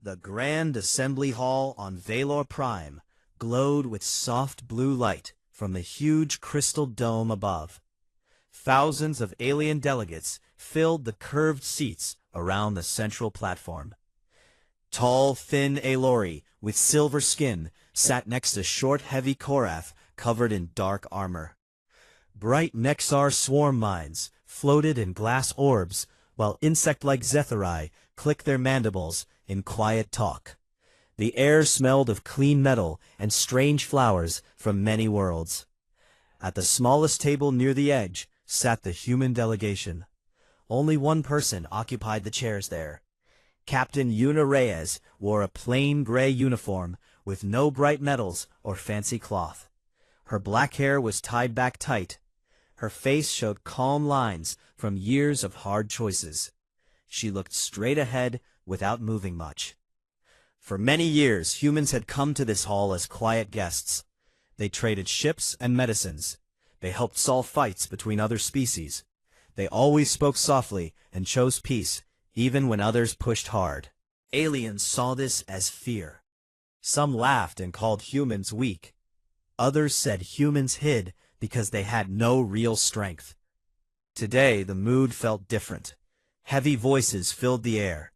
The Grand Assembly Hall on Valor Prime glowed with soft blue light from the huge crystal dome above. Thousands of alien delegates filled the curved seats around the central platform. Tall, thin Aloy with silver skin sat next to short, heavy Korath covered in dark armor. Bright Nexar swarm mines floated in glass orbs, while insect-like Zethari clicked their mandibles in quiet talk. The air smelled of clean metal and strange flowers from many worlds. At the smallest table near the edge sat the human delegation. Only one person occupied the chairs there. Captain Yuna Reyes wore a plain gray uniform with no bright metals or fancy cloth. Her black hair was tied back tight. Her face showed calm lines from years of hard choices. She looked straight ahead without moving much. For many years, humans had come to this hall as quiet guests. They traded ships and medicines. They helped solve fights between other species. They always spoke softly and chose peace, even when others pushed hard. Aliens saw this as fear. Some laughed and called humans weak. Others said humans hid because they had no real strength. Today, the mood felt different. Heavy voices filled the air.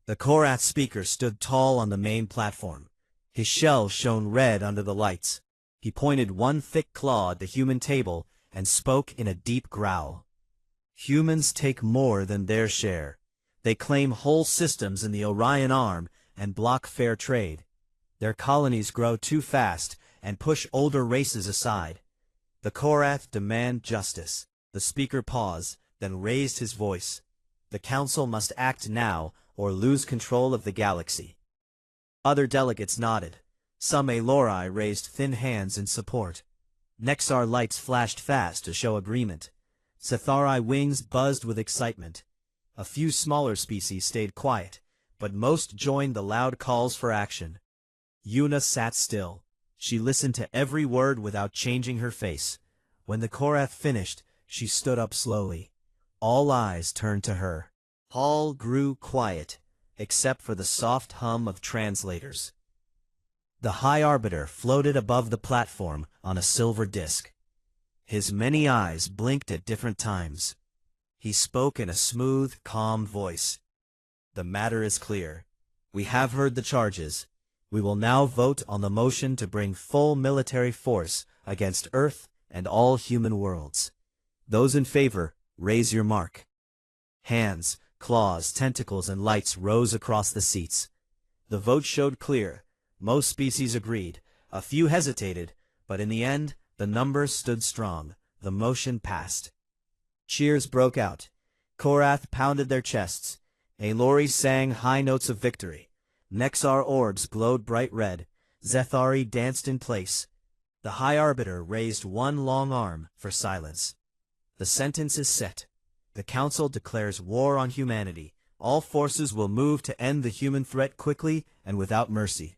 The Korath speaker stood tall on the main platform. His shell shone red under the lights. He pointed one thick claw at the human table and spoke in a deep growl. Humans take more than their share. They claim whole systems in the Orion Arm and block fair trade. Their colonies grow too fast and push older races aside. The Korath demand justice. The speaker paused, then raised his voice. The council must act now or lose control of the galaxy. Other delegates nodded. Some Aloy raised thin hands in support. Nexar lights flashed fast to show agreement. Zethari wings buzzed with excitement. A few smaller species stayed quiet, but most joined the loud calls for action. Yuna sat still. She listened to every word without changing her face. When the Korath finished, she stood up slowly. All eyes turned to her. Hall grew quiet, except for the soft hum of translators. The High Arbiter floated above the platform on a silver disk. His many eyes blinked at different times. He spoke in a smooth, calm voice. The matter is clear. We have heard the charges. We will now vote on the motion to bring full military force against Earth and all human worlds. Those in favor, raise your mark. Hands, claws, tentacles, and lights rose across the seats. The vote showed clear. Most species agreed. A few hesitated, but in the end, the numbers stood strong. The motion passed. Cheers broke out. Korath pounded their chests. Aloy sang high notes of victory. Nexar orbs glowed bright red. Zethari danced in place. The High Arbiter raised one long arm for silence. The sentence is set. The Council declares war on humanity. All forces will move to end the human threat quickly and without mercy.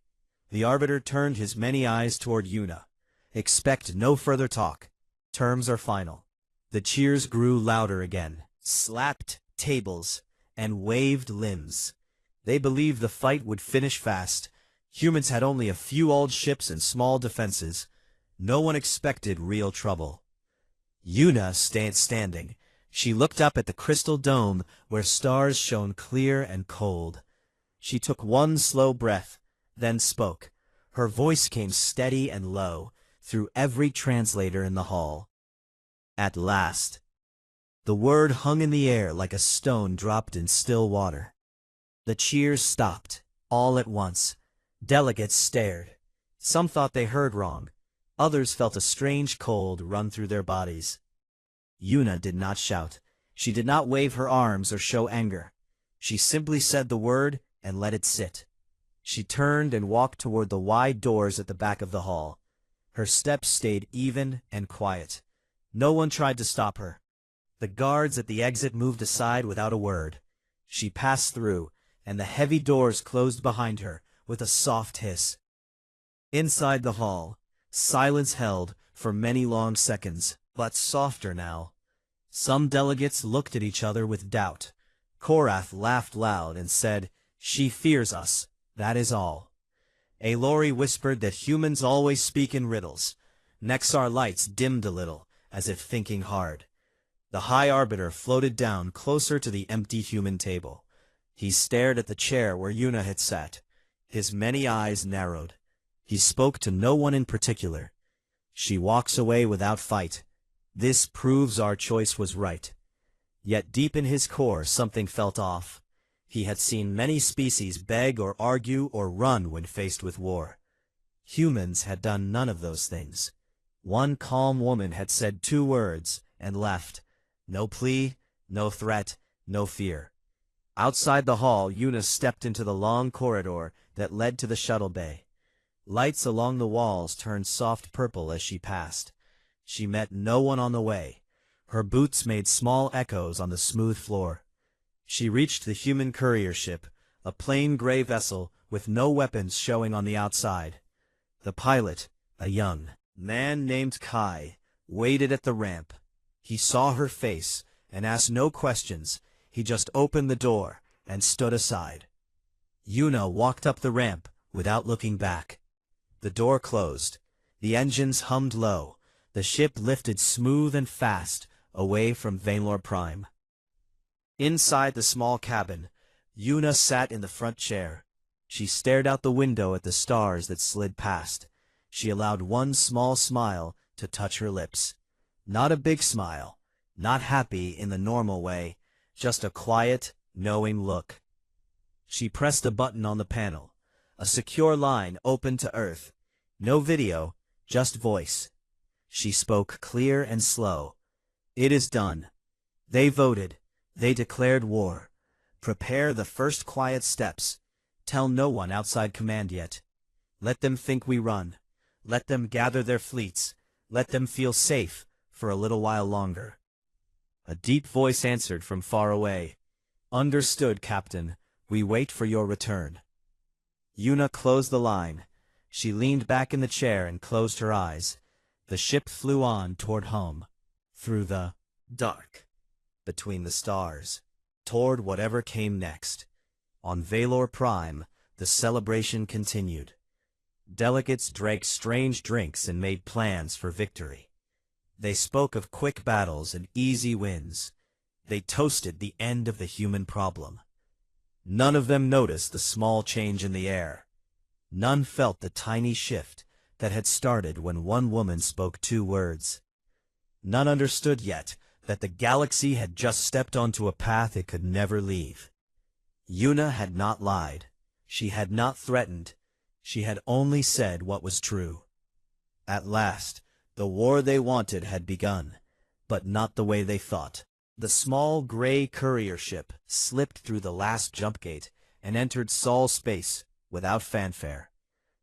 The Arbiter turned his many eyes toward Yuna. Expect no further talk. Terms are final. The cheers grew louder again, slapped tables, and waved limbs. They believed the fight would finish fast. Humans had only a few old ships and small defenses. No one expected real trouble. Yuna stayed standing. She looked up at the crystal dome where stars shone clear and cold. She took one slow breath, then spoke. Her voice came steady and low through every translator in the hall. At last. The word hung in the air like a stone dropped in still water. The cheers stopped, all at once. Delegates stared. Some thought they heard wrong. Others felt a strange cold run through their bodies. Yuna did not shout. She did not wave her arms or show anger. She simply said the word and let it sit. She turned and walked toward the wide doors at the back of the hall. Her steps stayed even and quiet. No one tried to stop her. The guards at the exit moved aside without a word. She passed through, and the heavy doors closed behind her with a soft hiss. Inside the hall, silence held for many long seconds, but softer now. Some delegates looked at each other with doubt. Korath laughed loud and said, "She fears us." That is all. Alory whispered that humans always speak in riddles. Nexar lights dimmed a little, as if thinking hard. The High Arbiter floated down closer to the empty human table. He stared at the chair where Yuna had sat. His many eyes narrowed. He spoke to no one in particular. She walks away without fight. This proves our choice was right. Yet deep in his core something felt off. He had seen many species beg or argue or run when faced with war. Humans had done none of those things. One calm woman had said 2 words and left. No plea, no threat, no fear. Outside the hall, Yuna stepped into the long corridor that led to the shuttle bay. Lights along the walls turned soft purple as she passed. She met no one on the way. Her boots made small echoes on the smooth floor. She reached the human courier ship, a plain gray vessel with no weapons showing on the outside. The pilot, a young man named Kai, waited at the ramp. He saw her face and asked no questions. He just opened the door and stood aside. Yuna walked up the ramp without looking back. The door closed. The engines hummed low. The ship lifted smooth and fast away from Vaylor Prime. Inside the small cabin, Yuna sat in the front chair. She stared out the window at the stars that slid past. She allowed one small smile to touch her lips. Not a big smile, not happy in the normal way, just a quiet, knowing look. She pressed a button on the panel. A secure line opened to Earth. No video, just voice. She spoke clear and slow. It is done. They voted. They declared war. Prepare the first quiet steps. Tell no one outside command yet. Let them think we run. Let them gather their fleets. Let them feel safe for a little while longer. A deep voice answered from far away. Understood, Captain. We wait for your return. Yuna closed the line. She leaned back in the chair and closed her eyes. The ship flew on toward home. Through the dark. Between the stars. Toward whatever came next. On Vaylor Prime, the celebration continued. Delegates drank strange drinks and made plans for victory. They spoke of quick battles and easy wins. They toasted the end of the human problem. None of them noticed the small change in the air. None felt the tiny shift that had started when one woman spoke 2 words. None understood yet that the galaxy had just stepped onto a path it could never leave. Yuna had not lied. She had not threatened. She had only said what was true. At last, the war they wanted had begun, but not the way they thought. The small gray courier ship slipped through the last jump gate and entered Sol space without fanfare.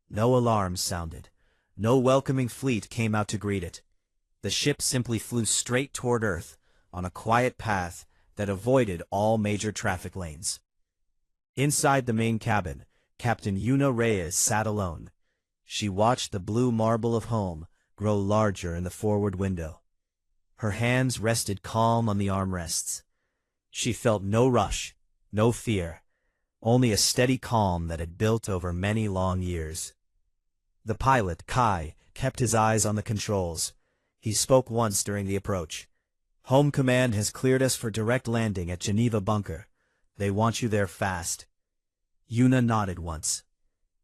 No alarms sounded. No welcoming fleet came out to greet it. The ship simply flew straight toward Earth on a quiet path that avoided all major traffic lanes. Inside the main cabin, Captain Yuna Reyes sat alone. She watched the blue marble of home grow larger in the forward window. Her hands rested calm on the armrests. She felt no rush, no fear, only a steady calm that had built over many long years. The pilot, Kai, kept his eyes on the controls. He spoke once during the approach. Home Command has cleared us for direct landing at Geneva Bunker. They want you there fast. Yuna nodded once.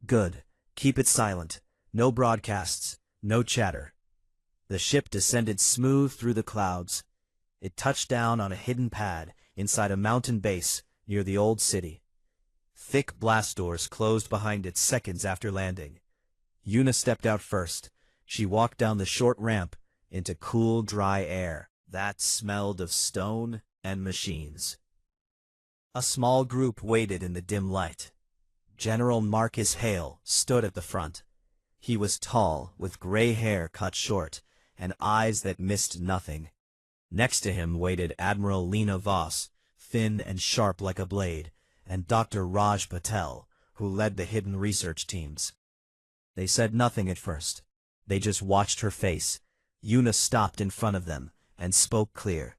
Good. Keep it silent. No broadcasts. No chatter. The ship descended smooth through the clouds. It touched down on a hidden pad inside a mountain base near the old city. Thick blast doors closed behind it seconds after landing. Yuna stepped out first. She walked down the short ramp into cool, dry air that smelled of stone and machines. A small group waited in the dim light. General Marcus Hale stood at the front. He was tall, with gray hair cut short, and eyes that missed nothing. Next to him waited Admiral Lena Voss, thin and sharp like a blade, and Dr. Raj Patel, who led the hidden research teams. They said nothing at first. They just watched her face. Yuna stopped in front of them and spoke clear.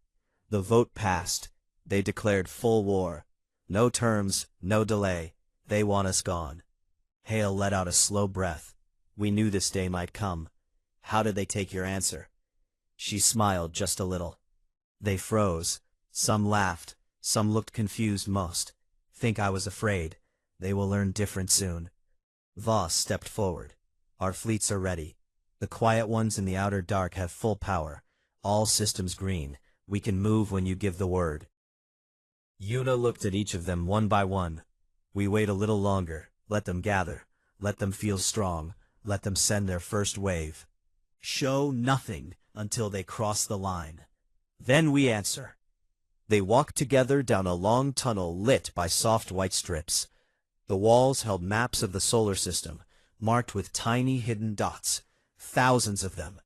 The vote passed. They declared full war. No terms, no delay. They want us gone. Hale let out a slow breath. We knew this day might come. How did they take your answer? She smiled just a little. They froze. Some laughed. Some looked confused most. Think I was afraid. They will learn different soon. Voss stepped forward. Our fleets are ready. The quiet ones in the outer dark have full power. All systems green. We can move when you give the word. Yuna looked at each of them one by one. We wait a little longer. Let them gather. Let them feel strong. Let them send their first wave. Show nothing until they cross the line. Then we answer. They walked together down a long tunnel lit by soft white strips. The walls held maps of the solar system, marked with tiny hidden dots. Thousands of them.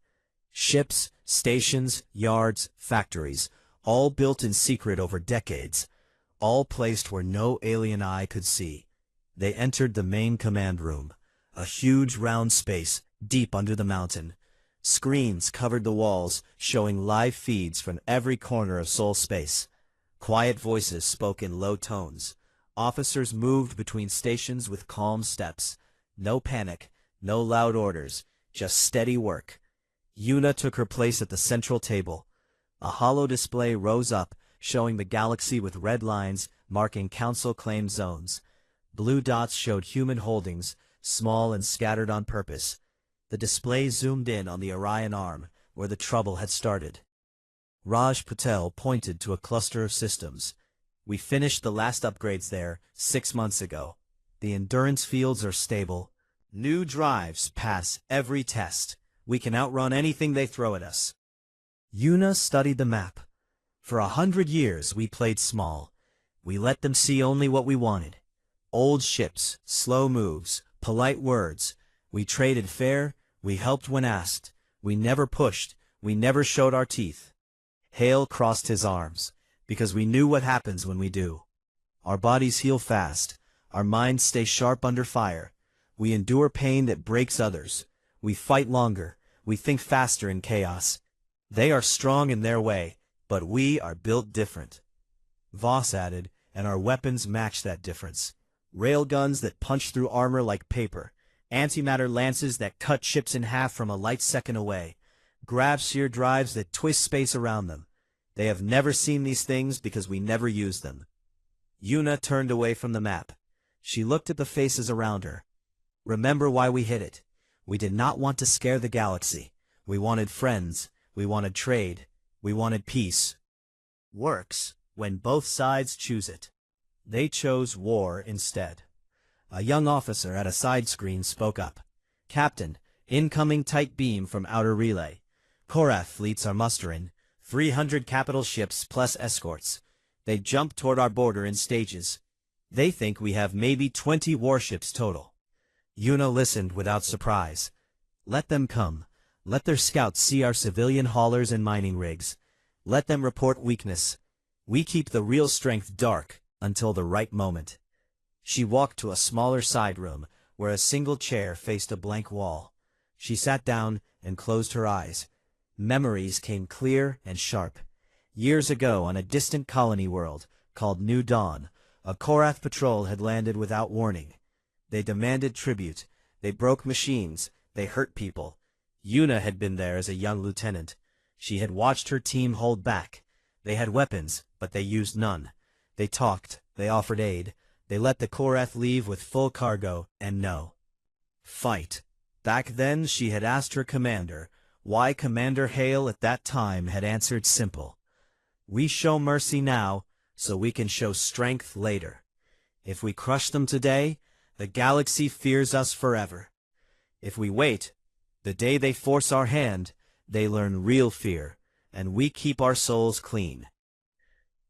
Ships, stations, yards, factories, all built in secret over decades. All placed where no alien eye could see. They entered the main command room, a huge round space deep under the mountain. Screens covered the walls, showing live feeds from every corner of Sol space. Quiet voices spoke in low tones. Officers moved between stations with calm steps. No panic, no loud orders, just steady work. Yuna took her place at the central table. A hollow display rose up, showing the galaxy with red lines marking council-claimed zones. Blue dots showed human holdings, small and scattered on purpose. The display zoomed in on the Orion arm, where the trouble had started. Raj Patel pointed to a cluster of systems. We finished the last upgrades there 6 months ago. The endurance fields are stable. New drives pass every test. We can outrun anything they throw at us. Yuna studied the map. For 100 years we played small. We let them see only what we wanted. Old ships, slow moves, polite words. We traded fair, we helped when asked. We never pushed, we never showed our teeth. Hale crossed his arms, because we knew what happens when we do. Our bodies heal fast, our minds stay sharp under fire. We endure pain that breaks others. We fight longer, we think faster in chaos. They are strong in their way, but we are built different. Voss added, and our weapons match that difference. Railguns that punch through armor like paper. Antimatter lances that cut ships in half from a light second away. Grav shear drives that twist space around them. They have never seen these things because we never used them. Yuna turned away from the map. She looked at the faces around her. Remember why we hit it. We did not want to scare the galaxy. We wanted friends. We wanted trade. We wanted peace. Works when both sides choose it. They chose war instead. A young officer at a side screen spoke up. Captain, incoming tight beam from outer relay. Korath fleets are mustering. 300 capital ships plus escorts. They jump toward our border in stages. They think we have maybe 20 warships total. Yuna listened without surprise. Let them come. Let their scouts see our civilian haulers and mining rigs. Let them report weakness. We keep the real strength dark until the right moment. She walked to a smaller side room where a single chair faced a blank wall. She sat down and closed her eyes. Memories came clear and sharp. Years ago on a distant colony world called New Dawn, a Korath patrol had landed without warning. They demanded tribute. They broke machines. They hurt people. Yuna had been there as a young lieutenant. She had watched her team hold back. They had weapons, but they used none. They talked. They offered aid. They let the Korath leave with full cargo, and no. Fight. Back then she had asked her commander, why Commander Hale at that time had answered simple. We show mercy now, so we can show strength later. If we crush them today, the galaxy fears us forever. If we wait, the day they force our hand, they learn real fear, and we keep our souls clean.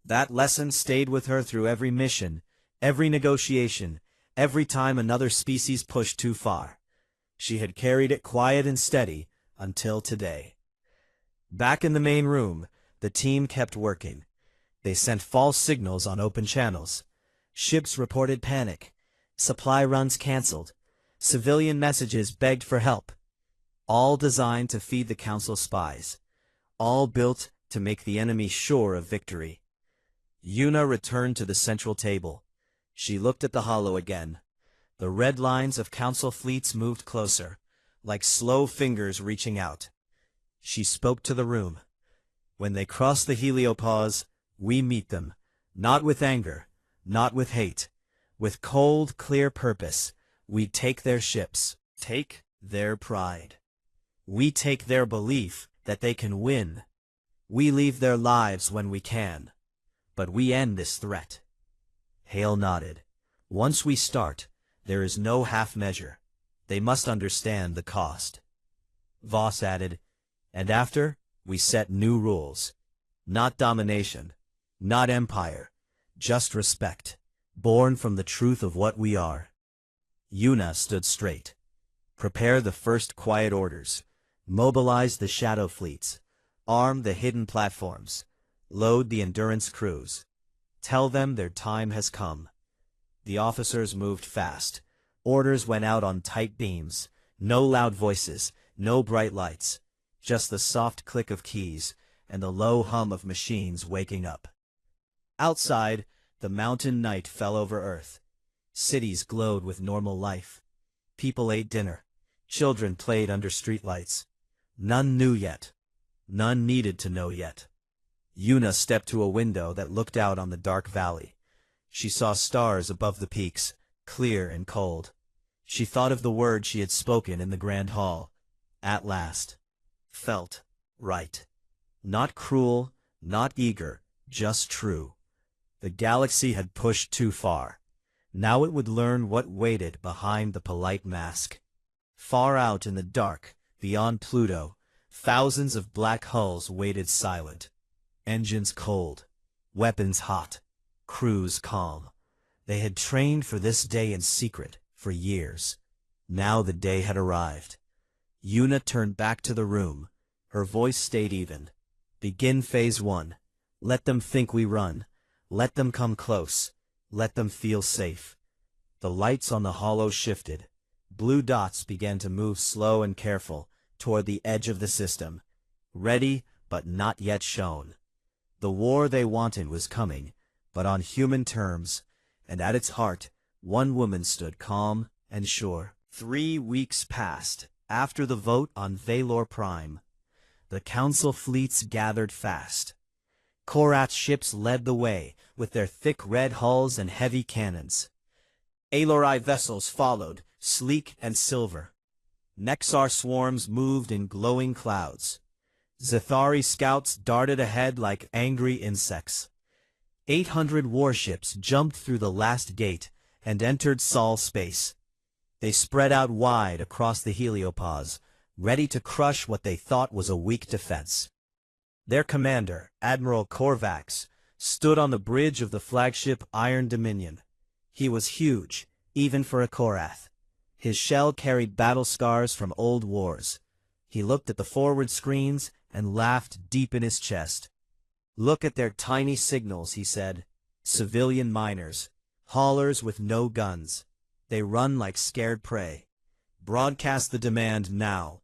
That lesson stayed with her through every mission, every negotiation, every time another species pushed too far. She had carried it quiet and steady until today. Back in the main room, the team kept working. They sent false signals on open channels. Ships reported panic. Supply runs canceled. Civilian messages begged for help. All designed to feed the Council spies. All built to make the enemy sure of victory. Yuna returned to the central table. She looked at the hollow again. The red lines of council fleets moved closer, like slow fingers reaching out. She spoke to the room. When they cross the heliopause, we meet them, not with anger, not with hate, with cold, clear purpose. We take their ships, take their pride. We take their belief that they can win. We leave their lives when we can. But we end this threat. Hale nodded. Once we start, there is no half measure. They must understand the cost. Voss added, and after, we set new rules. Not domination, not empire, just respect, born from the truth of what we are. Yuna stood straight. Prepare the first quiet orders. Mobilize the shadow fleets. Arm the hidden platforms. Load the endurance crews. Tell them their time has come. The officers moved fast. Orders went out on tight beams. No loud voices, no bright lights. Just the soft click of keys and the low hum of machines waking up. Outside, the mountain night fell over Earth. Cities glowed with normal life. People ate dinner. Children played under streetlights. None knew yet. None needed to know yet. Yuna stepped to a window that looked out on the dark valley. She saw stars above the peaks, clear and cold. She thought of the words she had spoken in the grand hall. At last. Felt right. Not cruel, not eager, just true. The galaxy had pushed too far. Now it would learn what waited behind the polite mask. Far out in the dark, beyond Pluto, thousands of black hulls waited silent. Engines cold, weapons hot, crews calm. They had trained for this day in secret for years. Now the day had arrived. Yuna turned back to the room. Her voice stayed even. Begin phase 1. Let them think we run. Let them come close. Let them feel safe. The lights on the hollow shifted. Blue dots began to move slow and careful toward the edge of the system. Ready, but not yet shown. The war they wanted was coming, but on human terms, and at its heart, one woman stood calm and sure. 3 weeks passed after the vote on Valor Prime. The council fleets gathered fast. Korath's ships led the way, with their thick red hulls and heavy cannons. Alori vessels followed, sleek and silver. Nexar swarms moved in glowing clouds. Zethari scouts darted ahead like angry insects. 800 warships jumped through the last gate and entered Sol space. They spread out wide across the heliopause, ready to crush what they thought was a weak defense. Their commander, Admiral Korvax, stood on the bridge of the flagship Iron Dominion. He was huge, even for a Korath. His shell carried battle scars from old wars. He looked at the forward screens and laughed deep in his chest. Look at their tiny signals, he said. Civilian miners, haulers with no guns. They run like scared prey. Broadcast the demand now.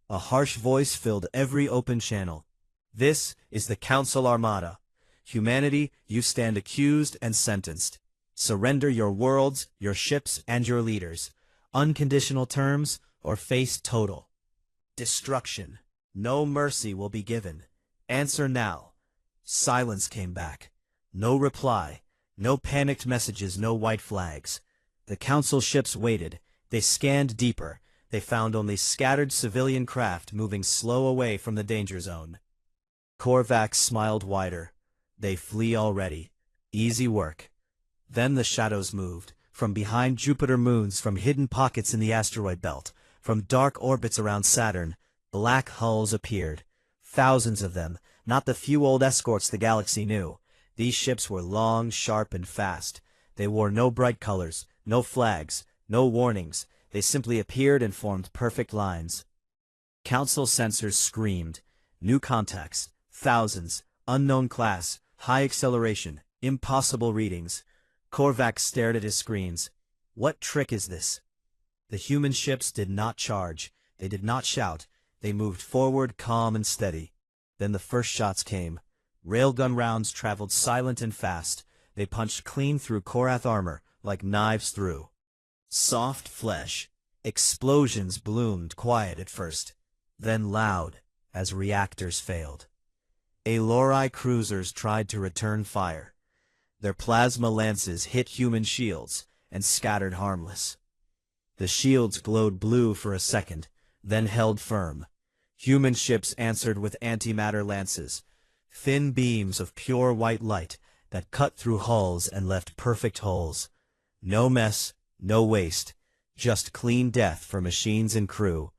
A harsh voice filled every open channel. This is the Council Armada. Humanity, you stand accused and sentenced. Surrender your worlds, your ships, and your leaders. Unconditional terms, or face total destruction. No mercy will be given. Answer now. Silence came back. No reply. No panicked messages, no white flags. The council ships waited. They scanned deeper. They found only scattered civilian craft moving slow away from the danger zone. Korvax smiled wider. They flee already. Easy work. Then the shadows moved. From behind Jupiter moons, from hidden pockets in the asteroid belt, from dark orbits around Saturn, black hulls appeared. Thousands of them, not the few old escorts the galaxy knew. These ships were long, sharp, and fast. They wore no bright colors, no flags, no warnings. They simply appeared and formed perfect lines. Council sensors screamed. New contacts. Thousands. Unknown class. High acceleration. Impossible readings. Korvax stared at his screens. What trick is this? The human ships did not charge. They did not shout. They moved forward, calm and steady. Then the first shots came. Railgun rounds traveled silent and fast. They punched clean through Korath armor, like knives through Soft flesh. Explosions bloomed quiet at first, then loud as reactors failed. Alori cruisers tried to return fire. Their plasma lances hit human shields and scattered harmless. The shields glowed blue for a second, then held firm. Human ships answered with antimatter lances, thin beams of pure white light that cut through hulls and left perfect holes. No mess, no waste, just clean death for machines and crew.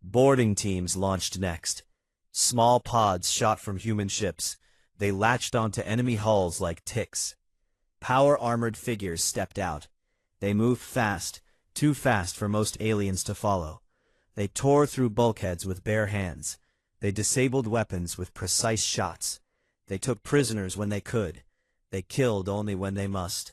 Boarding teams launched next. Small pods shot from human ships. They latched onto enemy hulls like ticks. Power-armored figures stepped out. They moved fast, too fast for most aliens to follow. They tore through bulkheads with bare hands. They disabled weapons with precise shots. They took prisoners when they could. They killed only when they must.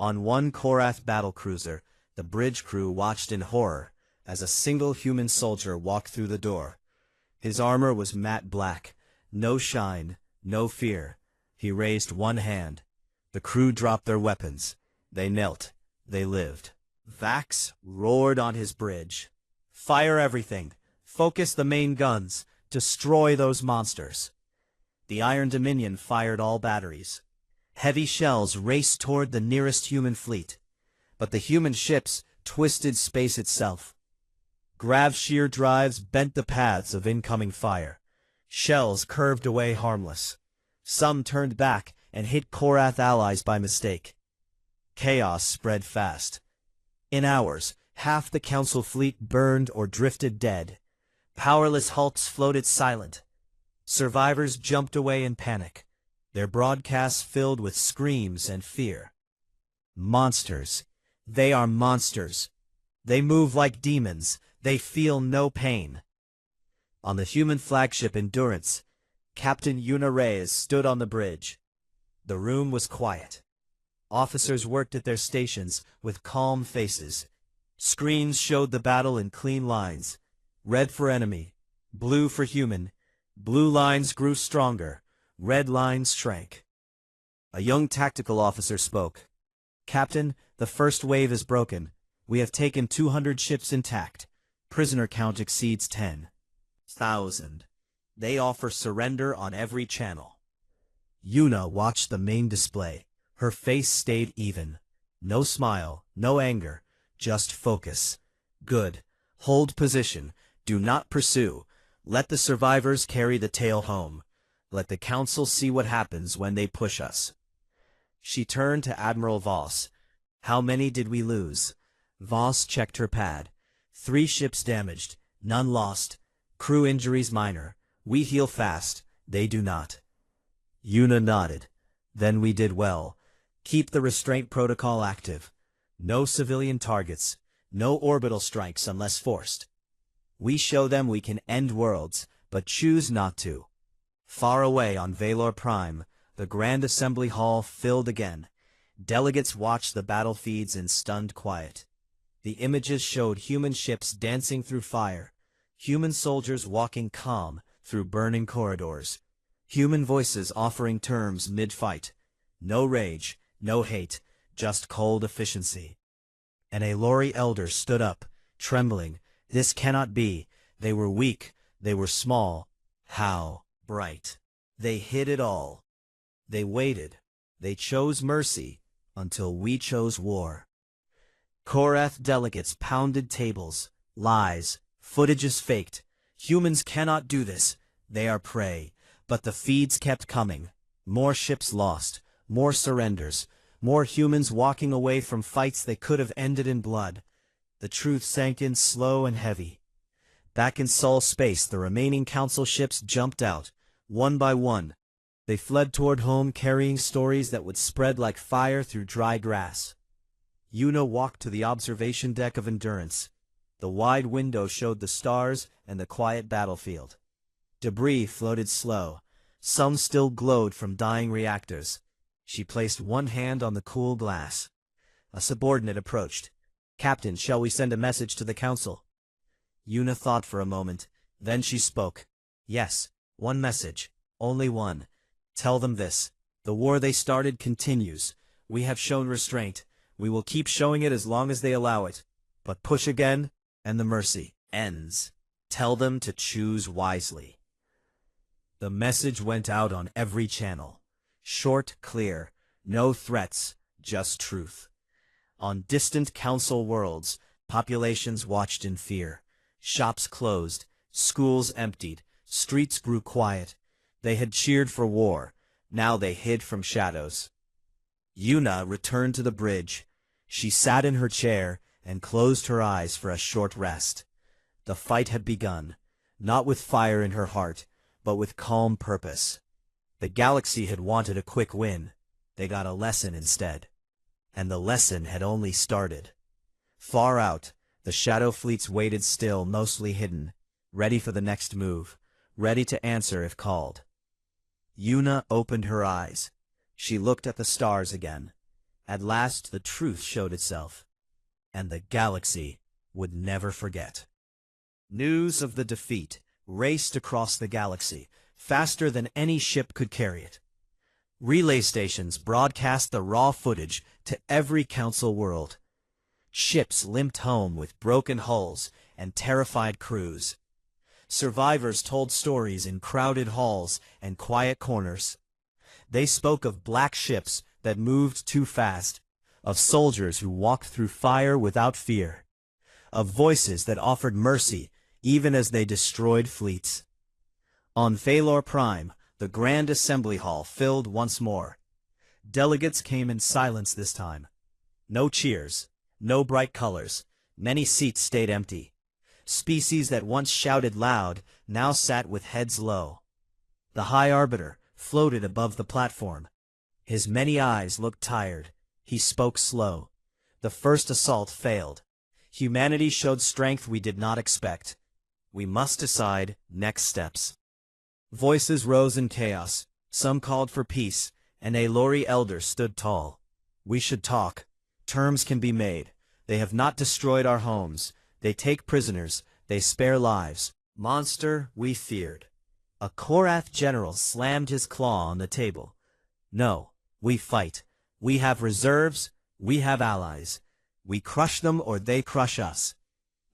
On one Korath battlecruiser, the bridge crew watched in horror as a single human soldier walked through the door. His armor was matte black, no shine, no fear. He raised one hand. The crew dropped their weapons. They knelt. They lived. Vax roared on his bridge. Fire everything. Focus the main guns. Destroy those monsters. The Iron Dominion fired all batteries. Heavy shells raced toward the nearest human fleet. But the human ships twisted space itself. Grav shear drives bent the paths of incoming fire. Shells curved away harmless. Some turned back and hit Korath allies by mistake. Chaos spread fast. In hours, half the Council fleet burned or drifted dead. Powerless hulks floated silent. Survivors jumped away in panic, their broadcasts filled with screams and fear. Monsters. They are monsters. They move like demons. They feel no pain. On the human flagship Endurance, Captain Una Reyes stood on the bridge. The room was quiet. Officers worked at their stations with calm faces. Screens showed the battle in clean lines. Red for enemy, blue for human. Blue lines grew stronger, red lines shrank. A young tactical officer spoke. Captain, the first wave is broken. We have taken 200 ships intact. Prisoner count exceeds 10,000. They offer surrender on every channel. Una watched the main display. Her face stayed even. No smile, no anger, just focus. Good. Hold position. Do not pursue. Let the survivors carry the tale home. Let the Council see what happens when they push us. She turned to Admiral Voss. How many did we lose? Voss checked her pad. 3 ships damaged, none lost. Crew injuries minor. We heal fast, they do not. Una nodded. Then we did well. Keep the restraint protocol active. No civilian targets. No orbital strikes unless forced. We show them we can end worlds, but choose not to. Far away on Valor Prime, the Grand Assembly Hall filled again. Delegates watched the battle feeds in stunned quiet. The images showed human ships dancing through fire, human soldiers walking calm through burning corridors, human voices offering terms mid-fight. No rage, no hate, just cold efficiency. An Alori elder stood up, trembling. This cannot be. They were weak. They were small. How bright. They hid it all. They waited. They chose mercy until we chose war. Korath delegates pounded tables. Lies. Footages faked. Humans cannot do this. They are prey. But the feeds kept coming. More ships lost. More surrenders. More humans walking away from fights they could have ended in blood. The truth sank in slow and heavy. Back in Sol space, the remaining Council ships jumped out, one by one. They fled toward home carrying stories that would spread like fire through dry grass. Una walked to the observation deck of Endurance. The wide window showed the stars and the quiet battlefield. Debris floated slow. Some still glowed from dying reactors. She placed one hand on the cool glass. A subordinate approached. Captain, shall we send a message to the Council? Una thought for a moment. Then she spoke. Yes, one message. Only one. Tell them this. The war they started continues. We have shown restraint. We will keep showing it as long as they allow it. But push again, and the mercy ends. Tell them to choose wisely. The message went out on every channel. Short, clear, no threats, just truth. On distant council worlds, populations watched in fear. Shops closed, schools emptied, streets grew quiet. They had cheered for war, now they hid from shadows. Yuna returned to the bridge. She sat in her chair and closed her eyes for a short rest. The fight had begun, not with fire in her heart, but with calm purpose. The galaxy had wanted a quick win. They got a lesson instead. And the lesson had only started. Far out, the shadow fleets waited still, mostly hidden, ready for the next move, ready to answer if called. Yuna opened her eyes. She looked at the stars again. At last the truth showed itself. And the galaxy would never forget. News of the defeat raced across the galaxy, faster than any ship could carry it. Relay stations broadcast the raw footage to every council world. Ships limped home with broken hulls and terrified crews. Survivors told stories in crowded halls and quiet corners. They spoke of black ships that moved too fast, of soldiers who walked through fire without fear, of voices that offered mercy even as they destroyed fleets. On Valor Prime, the Grand Assembly Hall filled once more. Delegates came in silence this time. No cheers, no bright colors, many seats stayed empty. Species that once shouted loud now sat with heads low. The High Arbiter floated above the platform. His many eyes looked tired. He spoke slow. The first assault failed. Humanity showed strength we did not expect. We must decide next steps. Voices rose in chaos. Some called for peace, and a Lori elder stood tall. We should talk. Terms can be made. They have not destroyed our homes. They take prisoners. They spare lives. Monster we feared. A Korath general slammed his claw on the table. No, we fight. We have reserves. We have allies. We crush them or they crush us.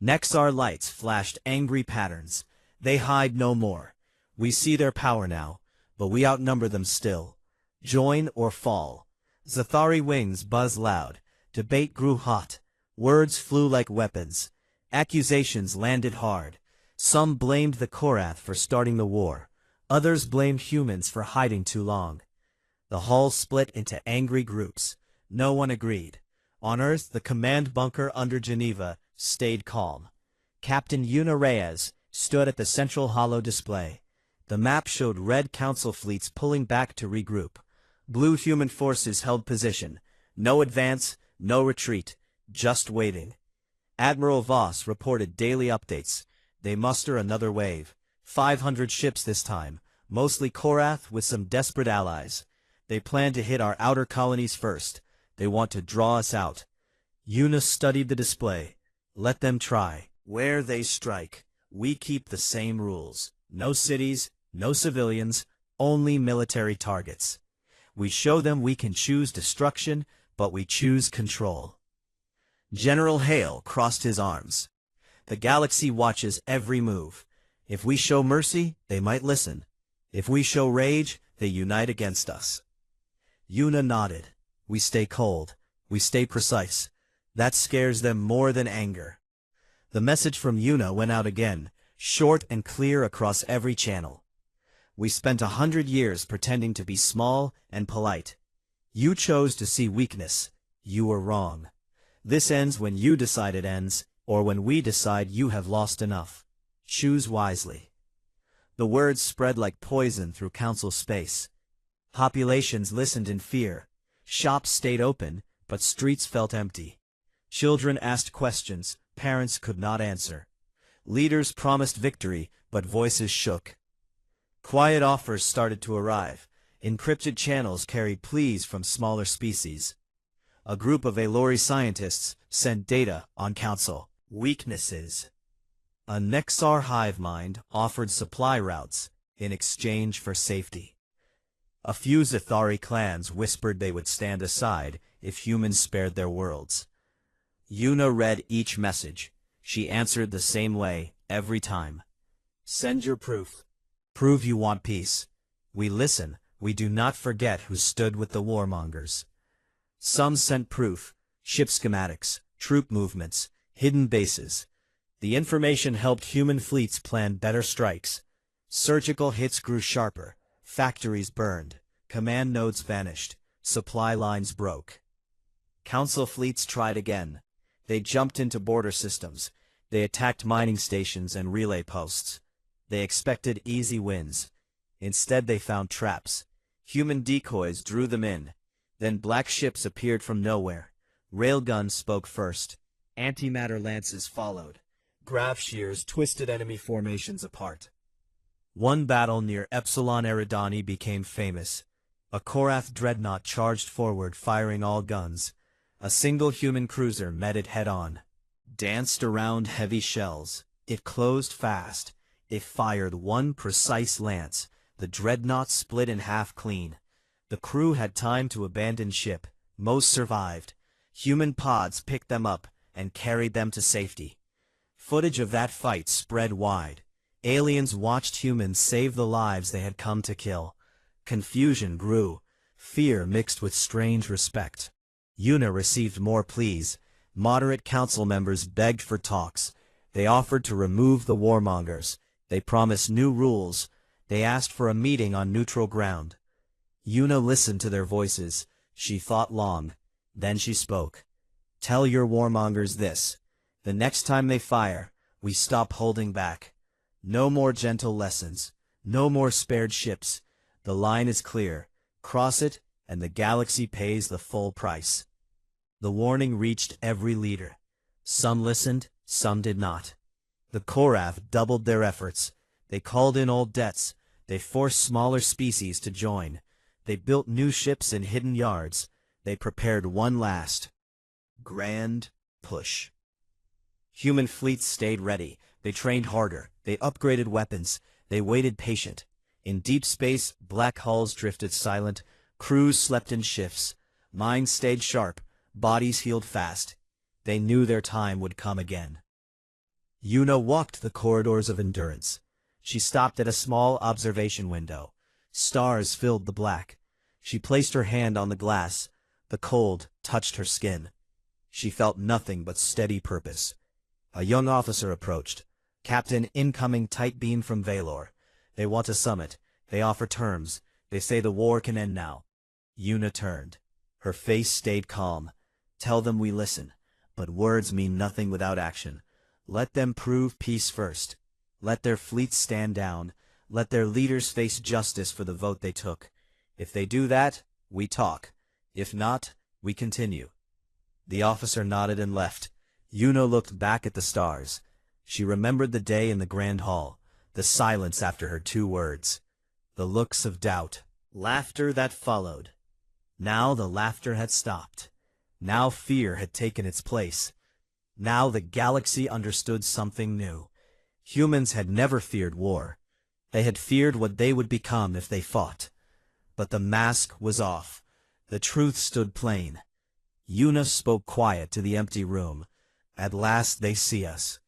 Nexar lights flashed angry patterns. They hide no more. We see their power now, but we outnumber them still. Join or fall. Zathari wings buzzed loud. Debate grew hot. Words flew like weapons. Accusations landed hard. Some blamed the Korath for starting the war. Others blamed humans for hiding too long. The hall split into angry groups. No one agreed. On Earth, the command bunker under Geneva stayed calm. Captain Yuna Reyes stood at the central holo display. The map showed red council fleets pulling back to regroup. Blue human forces held position. No advance, no retreat, just waiting. Admiral Voss reported daily updates. They muster another wave. 500 ships this time, mostly Korath with some desperate allies. They plan to hit our outer colonies first. They want to draw us out. Yuna studied the display. Let them try. Where they strike, we keep the same rules. No cities, no civilians, only military targets. We show them we can choose destruction, but we choose control. General Hale crossed his arms. The galaxy watches every move. If we show mercy, they might listen. If we show rage, they unite against us. Yuna nodded. We stay cold. We stay precise. That scares them more than anger. The message from Yuna went out again, short and clear across every channel. We spent 100 years pretending to be small and polite. You chose to see weakness. You were wrong. This ends when you decide it ends, or when we decide you have lost enough. Choose wisely. The words spread like poison through council space. Populations listened in fear. Shops stayed open, but streets felt empty. Children asked questions parents could not answer. Leaders promised victory, but voices shook. Quiet offers started to arrive. Encrypted channels carried pleas from smaller species. A group of Elori scientists sent data on council. Weaknesses. A Nexar hive mind offered supply routes in exchange for safety. A few Zathari clans whispered they would stand aside if humans spared their worlds. Yuna read each message. She answered the same way, every time. Send your proof. Prove you want peace. We listen, we do not forget who stood with the warmongers. Some sent proof, ship schematics, troop movements, hidden bases. The information helped human fleets plan better strikes. Surgical hits grew sharper, factories burned, command nodes vanished, supply lines broke. Council fleets tried again. They jumped into border systems. They attacked mining stations and relay posts. They expected easy wins. Instead they found traps. Human decoys drew them in. Then black ships appeared from nowhere. Railguns spoke first. Antimatter lances followed. Grav shears twisted enemy formations apart. One battle near Epsilon Eridani became famous. A Korath dreadnought charged forward, firing all guns. A single human cruiser met it head-on. Danced around heavy shells. It closed fast. It fired one precise lance. The dreadnought split in half clean. The crew had time to abandon ship. Most survived. Human pods picked them up and carried them to safety. Footage of that fight spread wide. Aliens watched humans save the lives they had come to kill. Confusion grew. Fear mixed with strange respect. Yuna received more pleas. Moderate council members begged for talks. They offered to remove the warmongers. They promised new rules. They asked for a meeting on neutral ground. Yuna listened to their voices. She thought long. Then she spoke. Tell your warmongers this. The next time they fire, we stop holding back. No more gentle lessons. No more spared ships. The line is clear. Cross it, and the galaxy pays the full price. The warning reached every leader. Some listened, some did not. The Korath doubled their efforts. They called in old debts. They forced smaller species to join. They built new ships in hidden yards. They prepared one last grand push. Human fleets stayed ready. They trained harder. They upgraded weapons. They waited patient. In deep space, black hulls drifted silent. Crews slept in shifts. Minds stayed sharp. Bodies healed fast. They knew their time would come again. Yuna walked the corridors of endurance. She stopped at a small observation window. Stars filled the black. She placed her hand on the glass. The cold touched her skin. She felt nothing but steady purpose. A young officer approached. Captain, incoming tight beam from Valor. They want a summit. They offer terms. They say the war can end now. Yuna turned. Her face stayed calm. Tell them we listen. But words mean nothing without action. Let them prove peace first. Let their fleets stand down. Let their leaders face justice for the vote they took. If they do that, we talk. If not, we continue. The officer nodded and left. Yuna looked back at the stars. She remembered the day in the Grand Hall, the silence after her 2 words, the looks of doubt, laughter that followed. Now the laughter had stopped. Now fear had taken its place. Now the galaxy understood something new. Humans had never feared war. They had feared what they would become if they fought. But the mask was off. The truth stood plain. Yuna spoke quiet to the empty room. At last they see us.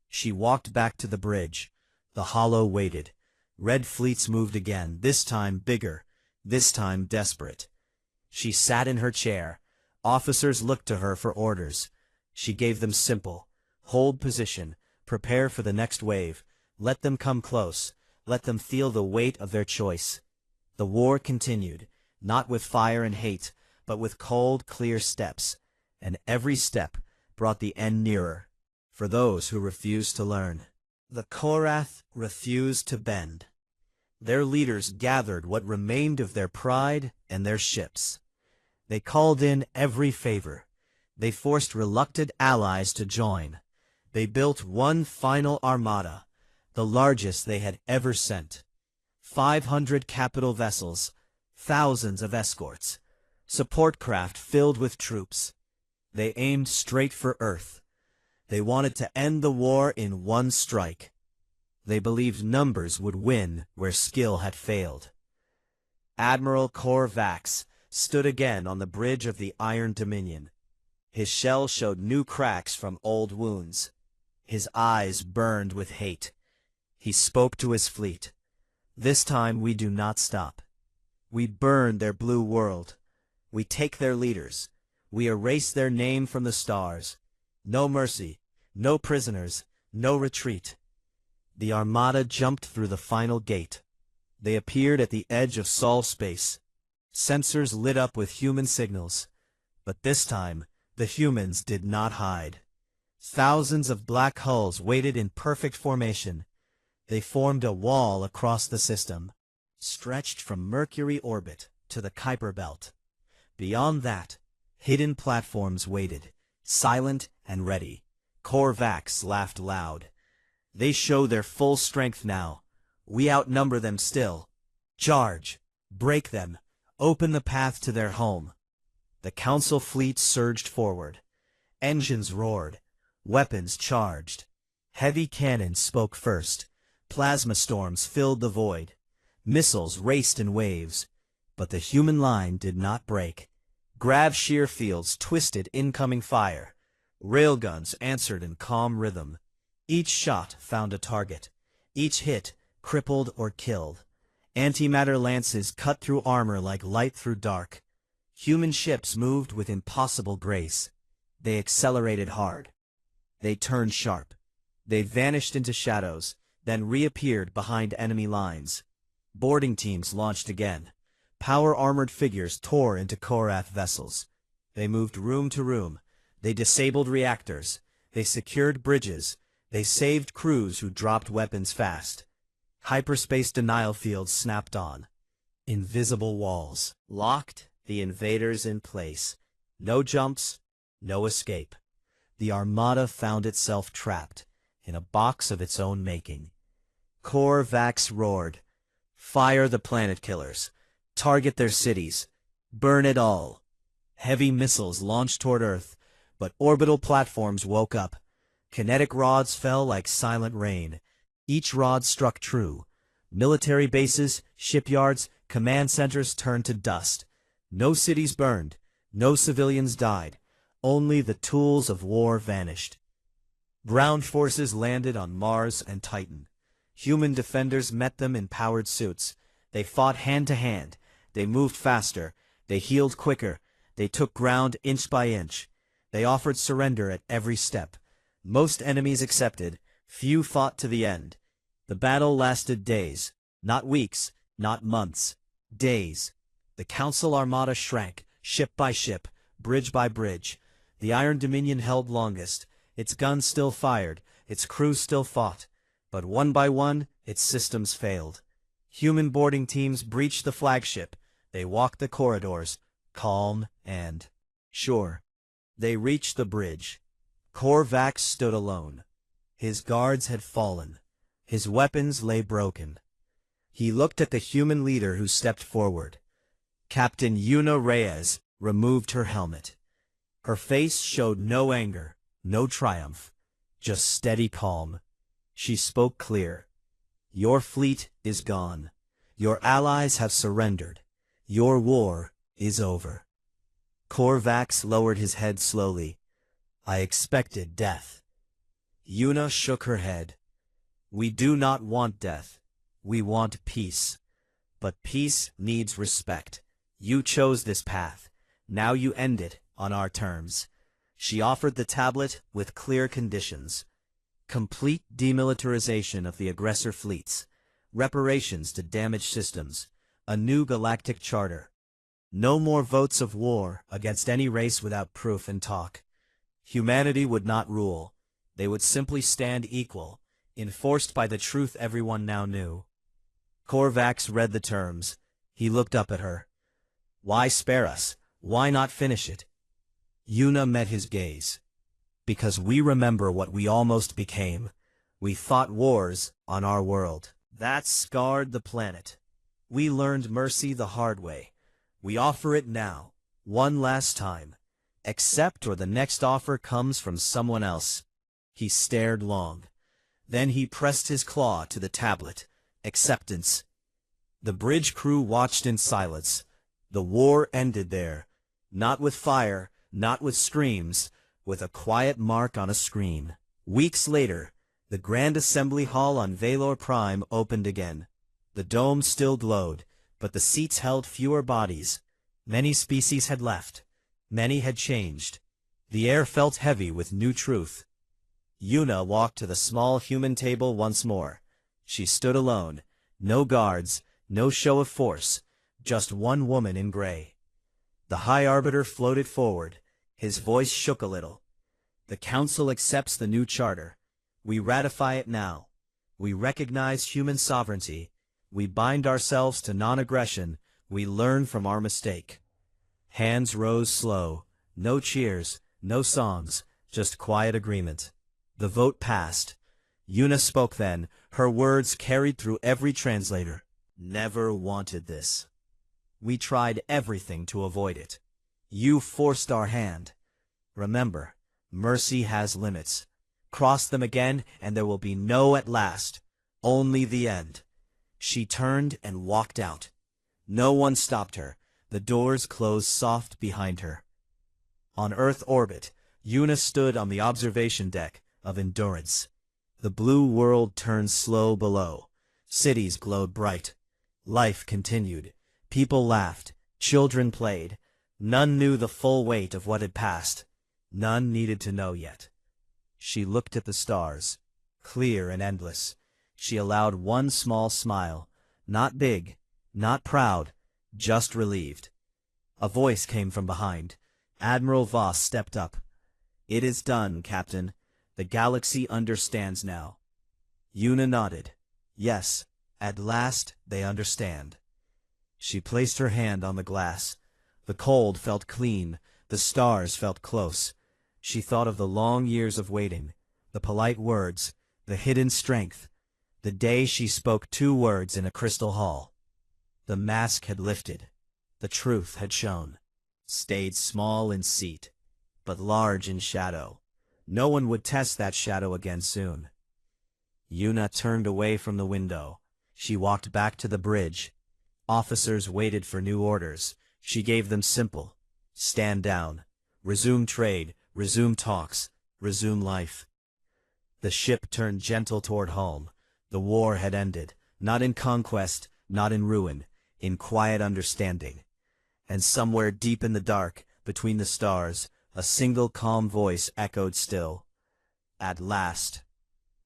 She walked back to the bridge. The hollow waited. Red fleets moved again, this time bigger, this time desperate. She sat in her chair. Officers looked to her for orders. She gave them simple. Hold position. Prepare for the next wave. Let them come close. Let them feel the weight of their choice. The war continued, not with fire and hate, but with cold, clear steps. And every step brought the end nearer, for those who refused to learn. The Korath refused to bend. Their leaders gathered what remained of their pride and their ships. They called in every favor. They forced reluctant allies to join. They built one final armada, the largest they had ever sent. 500 capital vessels, thousands of escorts, support craft filled with troops. They aimed straight for Earth. They wanted to end the war in one strike. They believed numbers would win where skill had failed. Admiral Corvax stood again on the bridge of the Iron Dominion. His shell showed new cracks from old wounds. His eyes burned with hate. He spoke to his fleet. "This time we do not stop. We burn their blue world. We take their leaders. We erase their name from the stars. No mercy, no prisoners, no retreat." The Armada jumped through the final gate. They appeared at the edge of Sol space. Sensors lit up with human signals. But this time, the humans did not hide. Thousands of black hulls waited in perfect formation. They formed a wall across the system, stretched from Mercury orbit to the Kuiper belt. Beyond that, hidden platforms waited, silent and ready. Corvax laughed loud. "They show their full strength now. We outnumber them still. Charge! Break them! Open the path to their home." The Council fleet surged forward. Engines roared. Weapons charged. Heavy cannons spoke first. Plasma storms filled the void. Missiles raced in waves. But the human line did not break. Grav shear fields twisted incoming fire. Railguns answered in calm rhythm. Each shot found a target. Each hit crippled or killed. Antimatter lances cut through armor like light through dark. Human ships moved with impossible grace. They accelerated hard. They turned sharp. They vanished into shadows, then reappeared behind enemy lines. Boarding teams launched again. Power-armored figures tore into Korath vessels. They moved room to room. They disabled reactors. They secured bridges. They saved crews who dropped weapons fast. Hyperspace denial fields snapped on. Invisible walls locked the invaders in place. No jumps, no escape. The Armada found itself trapped in a box of its own making. Corvax roared. "Fire the planet killers. Target their cities. Burn it all." Heavy missiles launched toward Earth, but orbital platforms woke up. Kinetic rods fell like silent rain. Each rod struck true. Military bases, shipyards, command centers turned to dust. No cities burned. No civilians died. Only the tools of war vanished. Ground forces landed on Mars and Titan. Human defenders met them in powered suits. They fought hand to hand. They moved faster. They healed quicker. They took ground inch by inch. They offered surrender at every step. Most enemies accepted. Few fought to the end. The battle lasted days, not weeks, not months. Days. The Council Armada shrank, ship by ship, bridge by bridge. The Iron Dominion held longest. Its guns still fired. Its crews still fought. But one by one, its systems failed. Human boarding teams breached the flagship. They walked the corridors, calm and sure. They reached the bridge. Corvax stood alone. His guards had fallen. His weapons lay broken. He looked at the human leader who stepped forward. Captain Una Reyes removed her helmet. Her face showed no anger, no triumph, just steady calm. She spoke clear. "Your fleet is gone. Your allies have surrendered. Your war is over." Corvax lowered his head slowly. "I expected death." Una shook her head. "We do not want death. We want peace. But peace needs respect. You chose this path. Now you end it on our terms." She offered the tablet with clear conditions. Complete demilitarization of the aggressor fleets. Reparations to damaged systems. A new galactic charter. No more votes of war against any race without proof and talk. Humanity would not rule. They would simply stand equal, enforced by the truth everyone now knew. Corvax read the terms. He looked up at her. "Why spare us? Why not finish it?" Una met his gaze. "Because we remember what we almost became. We fought wars on our world. That scarred the planet. We learned mercy the hard way. We offer it now, one last time. Accept or the next offer comes from someone else." He stared long. Then he pressed his claw to the tablet. Acceptance. The bridge crew watched in silence. The war ended there. Not with fire, not with screams, with a quiet mark on a screen. Weeks later, the Grand Assembly Hall on Valor Prime opened again. The dome still glowed, but the seats held fewer bodies. Many species had left. Many had changed. The air felt heavy with new truth. Yuna walked to the small human table once more. She stood alone. No guards, no show of force, just one woman in gray. The High Arbiter floated forward. His voice shook a little. The Council accepts the new charter. We ratify it now. We recognize human sovereignty. We bind ourselves to non-aggression. We learn from our mistake. Hands rose slow. No cheers, no songs, just quiet agreement. The vote passed. Yuna spoke then, her words carried through every translator. Never wanted this. We tried everything to avoid it. You forced our hand. Remember, mercy has limits. Cross them again, and there will be no at last. Only the end. She turned and walked out. No one stopped her. The doors closed soft behind her. On Earth orbit, Yuna stood on the observation deck of Endurance. The blue world turned slow below. Cities glowed bright. Life continued. People laughed. Children played. None knew the full weight of what had passed. None needed to know yet. She looked at the stars, clear and endless. She allowed one small smile, not big, not proud, just relieved. A voice came from behind. Admiral Voss stepped up. It is done, Captain. The galaxy understands now. Yuna nodded. Yes, at last they understand. She placed her hand on the glass. The cold felt clean. The stars felt close. She thought of the long years of waiting, the polite words, the hidden strength, the day she spoke 2 words in a crystal hall. The mask had lifted. The truth had shown. Stayed small in seat, but large in shadow. No one would test that shadow again soon. Yuna turned away from the window. She walked back to the bridge. Officers waited for new orders. She gave them simple. Stand down. Resume trade. Resume talks. Resume life. The ship turned gentle toward home. The war had ended. Not in conquest, not in ruin. In quiet understanding. And somewhere deep in the dark, between the stars, a single calm voice echoed still. At last.